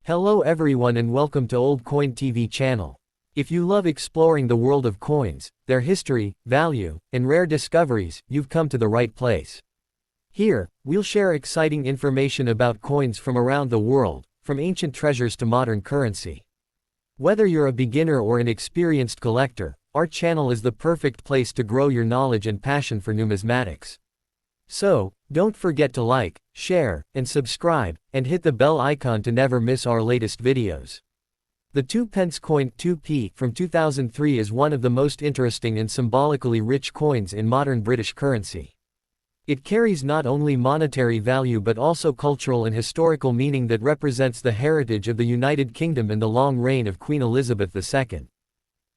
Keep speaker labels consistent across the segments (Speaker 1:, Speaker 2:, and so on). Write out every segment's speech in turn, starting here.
Speaker 1: Hello everyone and welcome to Old Coin TV channel. If you love exploring the world of coins, their history, value, and rare discoveries, you've come to the right place. Here, we'll share exciting information about coins from around the world, from ancient treasures to modern currency. Whether you're a beginner or an experienced collector, our channel is the perfect place to grow your knowledge and passion for numismatics. So, don't forget to like, share, and subscribe, and hit the bell icon to never miss our latest videos. The 2p coin 2p from 2003 is one of the most interesting and symbolically rich coins in modern British currency. It carries not only monetary value but also cultural and historical meaning that represents the heritage of the United Kingdom and the long reign of Queen Elizabeth II.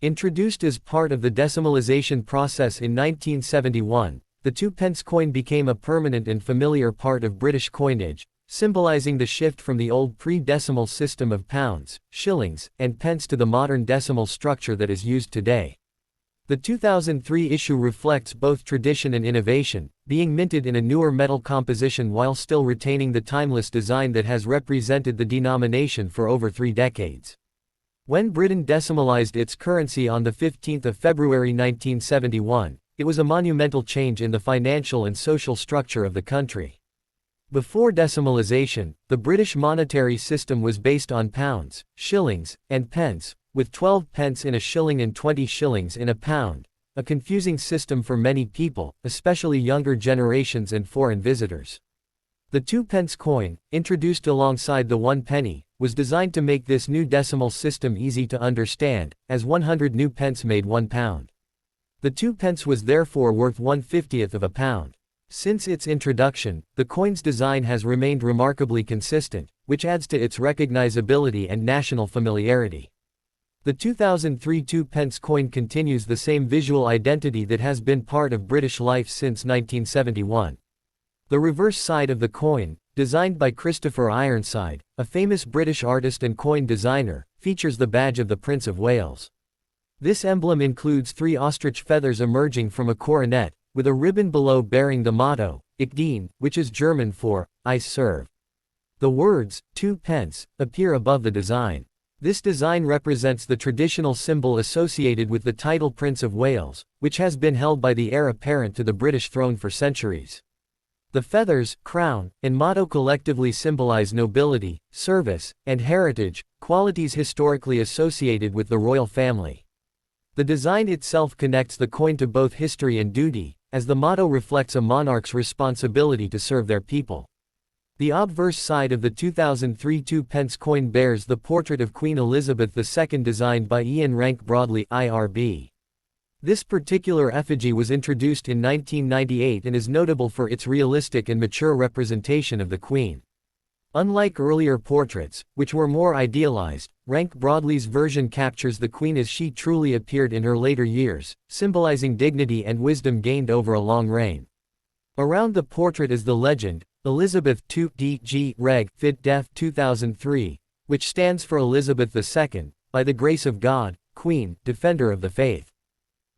Speaker 1: Introduced as part of the decimalization process in 1971, the 2p coin became a permanent and familiar part of British coinage, symbolizing the shift from the old pre-decimal system of pounds, shillings, and pence to the modern decimal structure that is used today. The 2003 issue reflects both tradition and innovation, being minted in a newer metal composition while still retaining the timeless design that has represented the denomination for over 3 decades. When Britain decimalized its currency on the 15th of February 1971, it was a monumental change in the financial and social structure of the country. Before decimalization, the British monetary system was based on pounds, shillings, and pence, with 12 pence in a shilling and 20 shillings in a pound, a confusing system for many people, especially younger generations and foreign visitors. The 2p coin, introduced alongside the 1 penny, was designed to make this new decimal system easy to understand, as 100 new pence made 1 pound. The 2p was therefore worth 1/50th of a pound. Since its introduction, the coin's design has remained remarkably consistent, which adds to its recognizability and national familiarity. The 2003 2p coin continues the same visual identity that has been part of British life since 1971. The reverse side of the coin, designed by Christopher Ironside, a famous British artist and coin designer, features the badge of the Prince of Wales. This emblem includes 3 ostrich feathers emerging from a coronet, with a ribbon below bearing the motto, Ich diene, which is German for, I serve. The words, 2p, appear above the design. This design represents the traditional symbol associated with the title Prince of Wales, which has been held by the heir apparent to the British throne for centuries. The feathers, crown, and motto collectively symbolize nobility, service, and heritage, qualities historically associated with the royal family. The design itself connects the coin to both history and duty, as the motto reflects a monarch's responsibility to serve their people. The obverse side of the 2003 2p coin bears the portrait of Queen Elizabeth II designed by Ian Rank Broadley, IRB. This particular effigy was introduced in 1998 and is notable for its realistic and mature representation of the Queen. Unlike earlier portraits, which were more idealized, Rank Broadley's version captures the Queen as she truly appeared in her later years, symbolizing dignity and wisdom gained over a long reign. Around the portrait is the legend, Elizabeth II D.G. Reg. Fit. Def. 2003, which stands for Elizabeth II, by the grace of God, Queen, Defender of the Faith.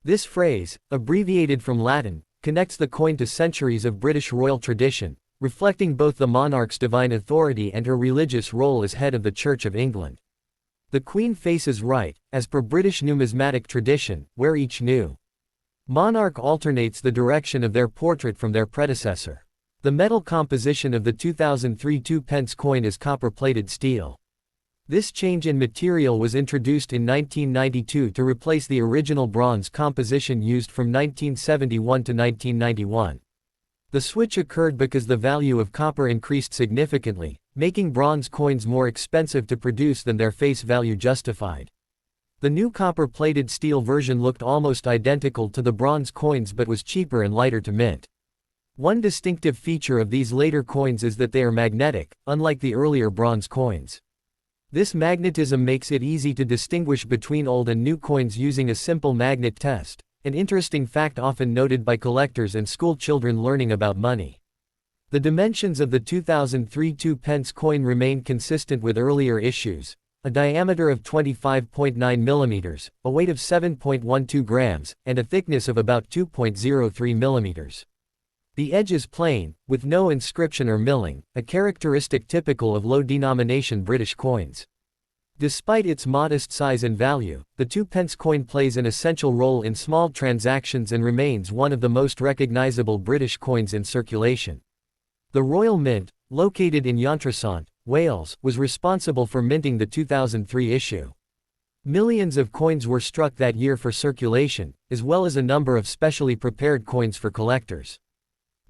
Speaker 1: This phrase, abbreviated from Latin, connects the coin to centuries of British royal tradition, reflecting both the monarch's divine authority and her religious role as head of the Church of England. The Queen faces right, as per British numismatic tradition, where each new monarch alternates the direction of their portrait from their predecessor. The metal composition of the 2003 2p coin is copper-plated steel. This change in material was introduced in 1992 to replace the original bronze composition used from 1971 to 1991. The switch occurred because the value of copper increased significantly, making bronze coins more expensive to produce than their face value justified. The new copper-plated steel version looked almost identical to the bronze coins but was cheaper and lighter to mint. One distinctive feature of these later coins is that they are magnetic, unlike the earlier bronze coins. This magnetism makes it easy to distinguish between old and new coins using a simple magnet test, an interesting fact often noted by collectors and school children learning about money. The dimensions of the 2003 2p coin remain consistent with earlier issues, a diameter of 25.9 mm, a weight of 7.12 grams, and a thickness of about 2.03 mm. The edge is plain, with no inscription or milling, a characteristic typical of low-denomination British coins. Despite its modest size and value, the 2p coin plays an essential role in small transactions and remains one of the most recognizable British coins in circulation. The Royal Mint, located in Llantrisant, Wales, was responsible for minting the 2003 issue. Millions of coins were struck that year for circulation, as well as a number of specially prepared coins for collectors.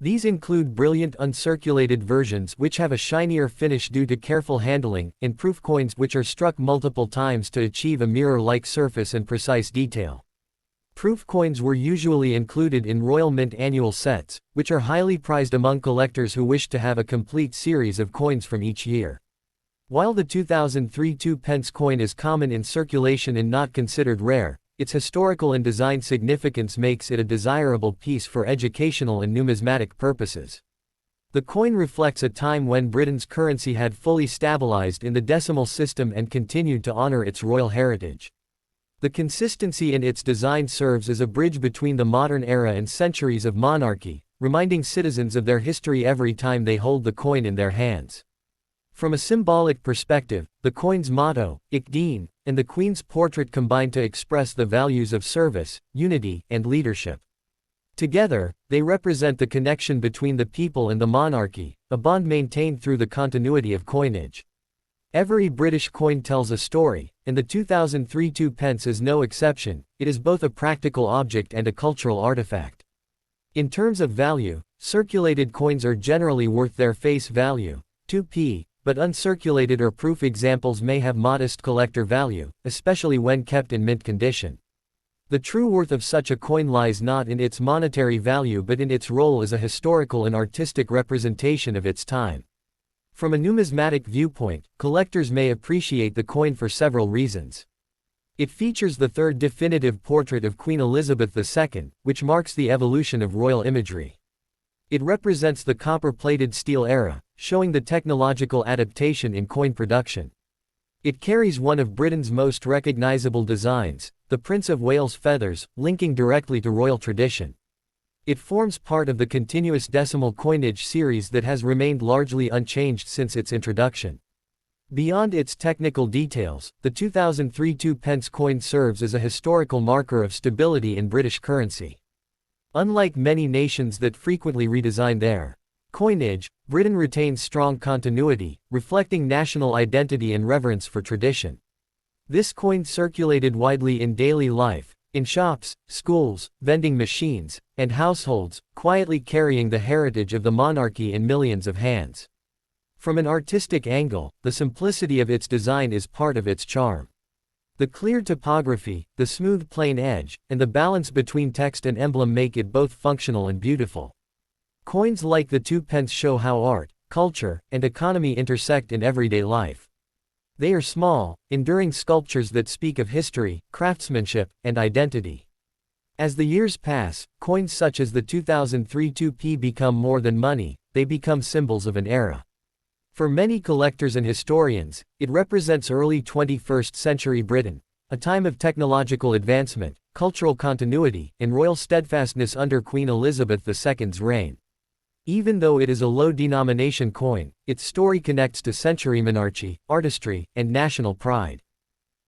Speaker 1: These include brilliant uncirculated versions which have a shinier finish due to careful handling, and proof coins which are struck multiple times to achieve a mirror-like surface and precise detail. Proof coins were usually included in Royal Mint annual sets, which are highly prized among collectors who wish to have a complete series of coins from each year. While the 2003 2p coin is common in circulation and not considered rare, its historical and design significance makes it a desirable piece for educational and numismatic purposes. The coin reflects a time when Britain's currency had fully stabilized in the decimal system and continued to honor its royal heritage. The consistency in its design serves as a bridge between the modern era and centuries of monarchy, reminding citizens of their history every time they hold the coin in their hands. From a symbolic perspective, the coin's motto, Ich dien, and the Queen's portrait combine to express the values of service, unity, and leadership. Together, they represent the connection between the people and the monarchy, a bond maintained through the continuity of coinage. Every British coin tells a story, and the 2003 2p is no exception. It is both a practical object and a cultural artifact. In terms of value, circulated coins are generally worth their face value, 2p, but uncirculated or proof examples may have modest collector value, especially when kept in mint condition. The true worth of such a coin lies not in its monetary value but in its role as a historical and artistic representation of its time. From a numismatic viewpoint, collectors may appreciate the coin for several reasons. It features the third definitive portrait of Queen Elizabeth II, which marks the evolution of royal imagery. It represents the copper-plated steel era, showing the technological adaptation in coin production. It carries one of Britain's most recognizable designs, the Prince of Wales feathers, linking directly to royal tradition. It forms part of the continuous decimal coinage series that has remained largely unchanged since its introduction. Beyond its technical details, the 2003 2p coin serves as a historical marker of stability in British currency. Unlike many nations that frequently redesign their coinage, Britain retains strong continuity, reflecting national identity and reverence for tradition. This coin circulated widely in daily life, in shops, schools, vending machines, and households, quietly carrying the heritage of the monarchy in millions of hands. From an artistic angle, the simplicity of its design is part of its charm. The clear typography, the smooth plain edge, and the balance between text and emblem make it both functional and beautiful. Coins like the 2p show how art, culture, and economy intersect in everyday life. They are small, enduring sculptures that speak of history, craftsmanship, and identity. As the years pass, coins such as the 2003 2p become more than money, they become symbols of an era. For many collectors and historians, it represents early 21st century Britain, a time of technological advancement, cultural continuity, and royal steadfastness under Queen Elizabeth II's reign. Even though it is a low-denomination coin, its story connects to century monarchy, artistry, and national pride.